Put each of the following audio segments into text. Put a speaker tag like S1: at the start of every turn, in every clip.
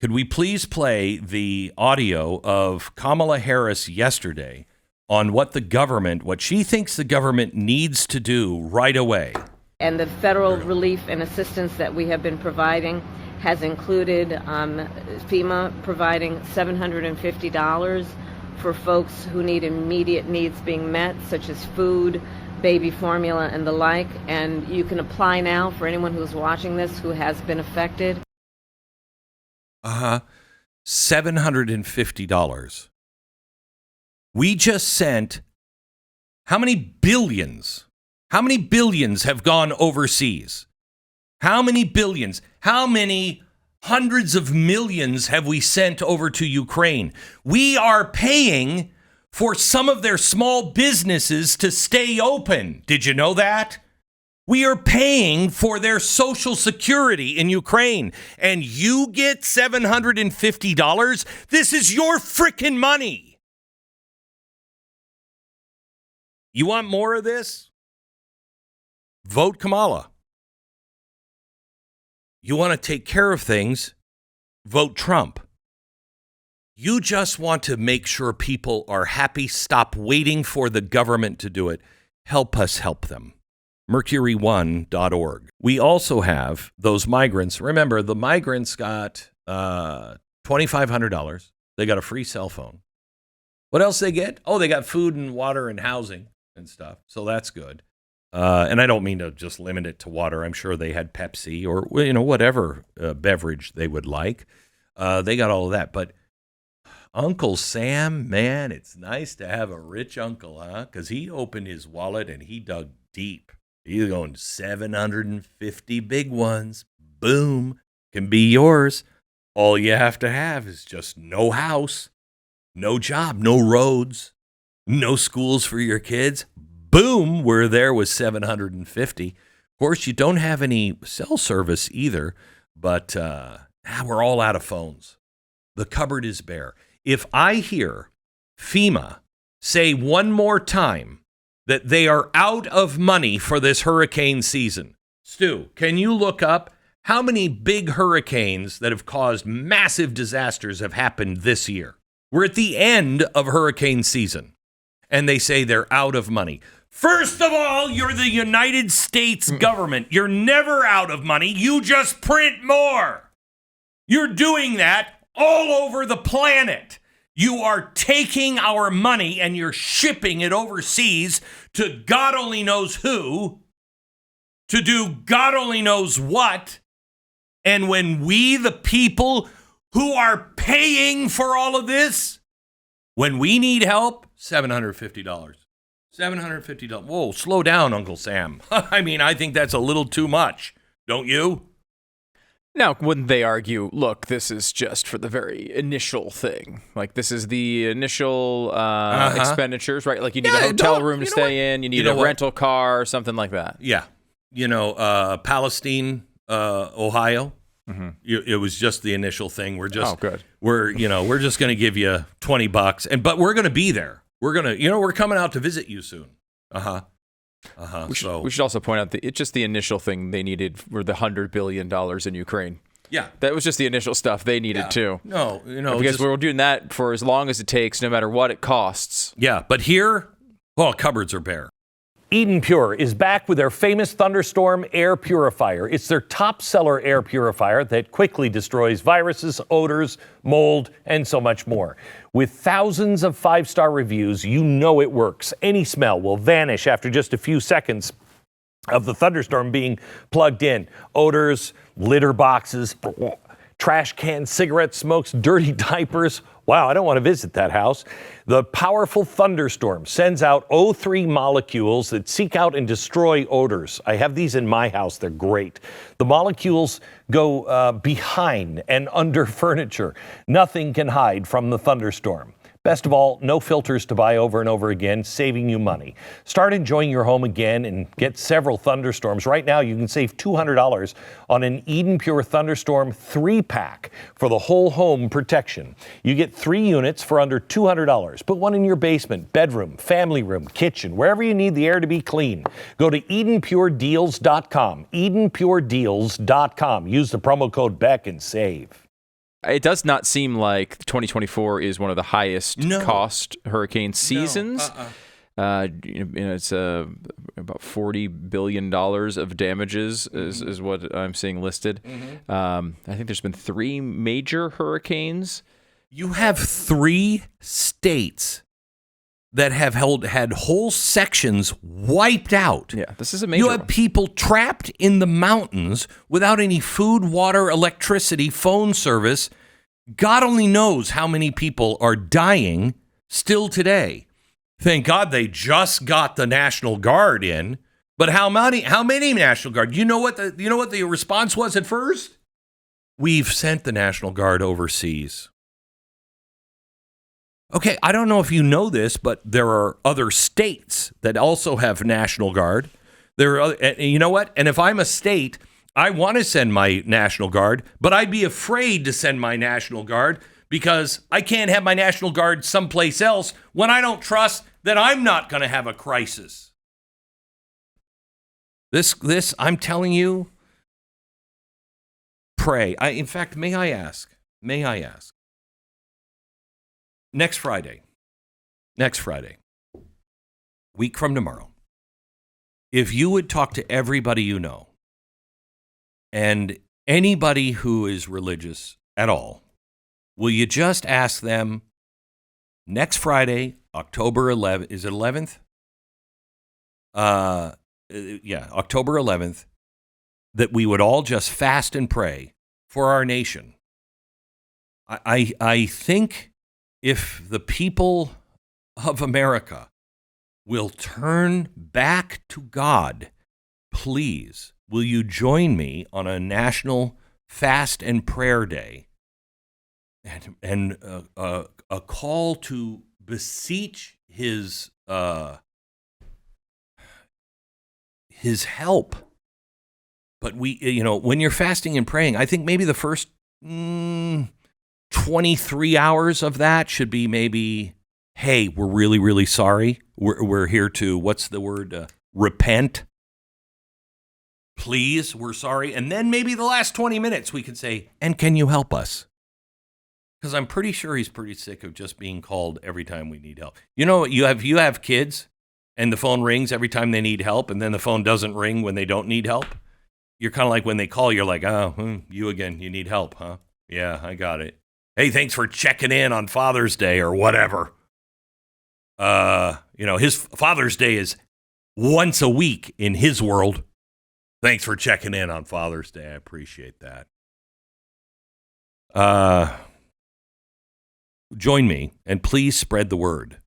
S1: Could we please play the audio of Kamala Harris yesterday on what she thinks the government needs to do right away?
S2: And the federal relief and assistance that we have been providing has included FEMA providing $750 for folks who need immediate needs being met, such as food, baby formula, and the like. And you can apply now for anyone who's watching this who has been affected.
S1: $750. We just sent how many billions? How many billions have gone overseas? How many billions? How many hundreds of millions have we sent over to Ukraine? We are paying for some of their small businesses to stay open. Did you know that? We are paying for their social security in Ukraine, and you get $750? This is your frickin' money. You want more of this? Vote Kamala. You want to take care of things? Vote Trump. You just want to make sure people are happy. Stop waiting for the government to do it. Help us help them. Mercury1.org. We also have those migrants. Remember, the migrants got $2,500. They got a free cell phone. What else they get? Oh, they got food and water and housing and stuff. So that's good. And I don't mean to just limit it to water. I'm sure they had Pepsi or whatever beverage they would like. They got all of that. But Uncle Sam, man, it's nice to have a rich uncle, huh? Because he opened his wallet and he dug deep. He's going 750 big ones. Boom. Can be yours. All you have to have is just no house, no job, no roads, no schools for your kids. Boom. We're there with 750. Of course, you don't have any cell service either, but we're all out of phones. The cupboard is bare. If I hear FEMA say one more time that they are out of money for this hurricane season. Stu, can you look up how many big hurricanes that have caused massive disasters have happened this year? We're at the end of hurricane season, and they say they're out of money. First of all, you're the United States government. You're never out of money. You just print more. You're doing that all over the planet. You are taking our money and you're shipping it overseas to God only knows who, to do God only knows what. And when we, the people who are paying for all of this, when we need help, $750. $750. Whoa, slow down, Uncle Sam. I mean, I think that's a little too much, don't you?
S3: Now, wouldn't they argue, look, this is just for the very initial thing? Like, this is the initial expenditures, right? Like, you need a hotel room to stay in. You need a rental car or something like that.
S1: Yeah. Palestine, Ohio. Mm-hmm. It was just the initial thing. We're just just going to give you $20, but we're going to be there. We're going to, we're coming out to visit you soon.
S3: We should also point out that it's just the initial thing they needed were the $100 billion in Ukraine.
S1: Yeah.
S3: That was just the initial stuff they needed too.
S1: No,
S3: because we're doing that for as long as it takes, no matter what it costs.
S1: Yeah, but here, cupboards are bare.
S4: Eden Pure is back with their famous Thunderstorm air purifier. It's their top seller air purifier that quickly destroys viruses, odors, mold, and so much more. With thousands of 5-star reviews, you know it works. Any smell will vanish after just a few seconds of the thunderstorm being plugged in. Odors, litter boxes, trash cans, cigarette smokes, dirty diapers. Wow, I don't want to visit that house. The powerful thunderstorm sends out O3 molecules that seek out and destroy odors. I have these in my house. They're great. The molecules go behind and under furniture. Nothing can hide from the thunderstorm. Best of all, no filters to buy over and over again, saving you money. Start enjoying your home again and get several thunderstorms. Right now, you can save $200 on an Eden Pure Thunderstorm 3-pack for the whole home protection. You get 3 units for under $200. Put one in your basement, bedroom, family room, kitchen, wherever you need the air to be clean. Go to EdenPureDeals.com, EdenPureDeals.com. Use the promo code Beck and save.
S3: it does not seem like 2024 is one of the highest cost hurricane seasons. It's about $40 billion of damages is what I'm seeing listed. I think there's been 3 major hurricanes.
S1: You have 3 states that have had whole sections wiped out.
S3: Yeah, this is a major
S1: You have people trapped in the mountains without any food, water, electricity, phone service. God only knows how many people are dying still today. Thank God they just got the National Guard in. But how many National Guard? You know what the response was at first? We've sent the National Guard overseas. Okay, I don't know if you know this, but there are other states that also have National Guard. There are other, and you know what? And if I'm a state, I want to send my National Guard, but I'd be afraid to send my National Guard because I can't have my National Guard someplace else when I don't trust that I'm not going to have a crisis. This, I'm telling you, pray. In fact, may I ask, next Friday, week from tomorrow, if you would talk to everybody you know and anybody who is religious at all, will you just ask them next Friday, October 11th, is it 11th? October 11th, that we would all just fast and pray for our nation. I think if the people of America will turn back to God, please, will you join me on a national fast and prayer day and a call to beseech his help? But when you're fasting and praying, I think maybe the first 23 hours of that should be maybe, hey, we're really, really sorry. We're here to, what's the word? Repent. Please, we're sorry. And then maybe the last 20 minutes we can say, and can you help us? Because I'm pretty sure he's pretty sick of just being called every time we need help. You know, you have kids and the phone rings every time they need help, and then the phone doesn't ring when they don't need help. You're kind of like when they call, you're like, you again, you need help, huh? Yeah, I got it. Hey, thanks for checking in on Father's Day or whatever. His Father's Day is once a week in his world. Thanks for checking in on Father's Day. I appreciate that. Join me and please spread the word.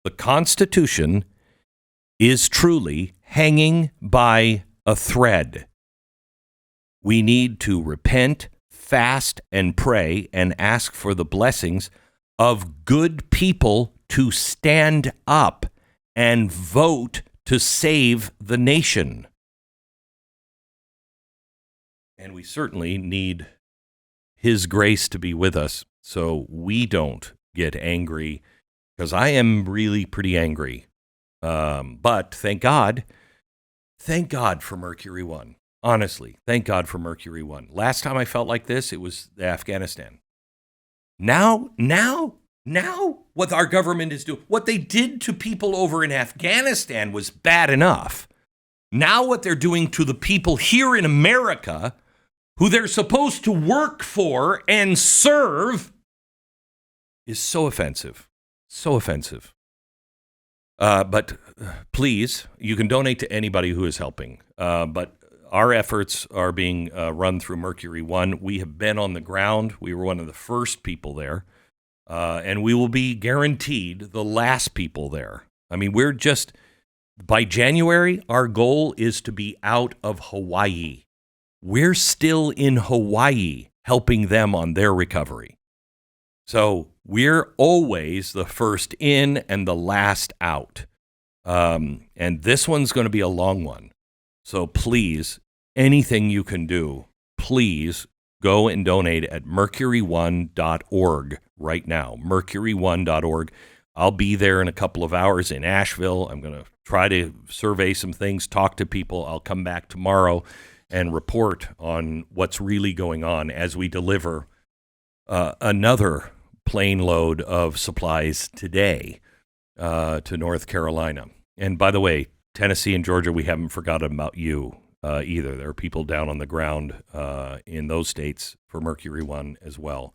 S1: The Constitution is truly hanging by a thread. We need to repent, fast, and pray and ask for the blessings of good people to stand up and vote to save the nation. And we certainly need his grace to be with us so we don't get angry, because I am really pretty angry. But thank God for Mercury 1. Honestly, thank God for Mercury 1. Last time I felt like this, it was Afghanistan. Now, what our government is doing, what they did to people over in Afghanistan was bad enough. Now what they're doing to the people here in America, who they're supposed to work for and serve, is so offensive. So offensive. But please, you can donate to anybody who is helping. But our efforts are being run through Mercury 1. We have been on the ground. We were one of the first people there. And we will be guaranteed the last people there. I mean, we're just, by January, our goal is to be out of Hawaii. We're still in Hawaii helping them on their recovery. So we're always the first in and the last out. And this one's going to be a long one. So please, anything you can do, please go and donate at mercury1.org right now, mercury1.org. I'll be there in a couple of hours in Asheville. I'm going to try to survey some things, talk to people. I'll come back tomorrow and report on what's really going on as we deliver another plane load of supplies today to North Carolina. And by the way, Tennessee and Georgia, we haven't forgotten about you either. There are people down on the ground in those states for Mercury One as well.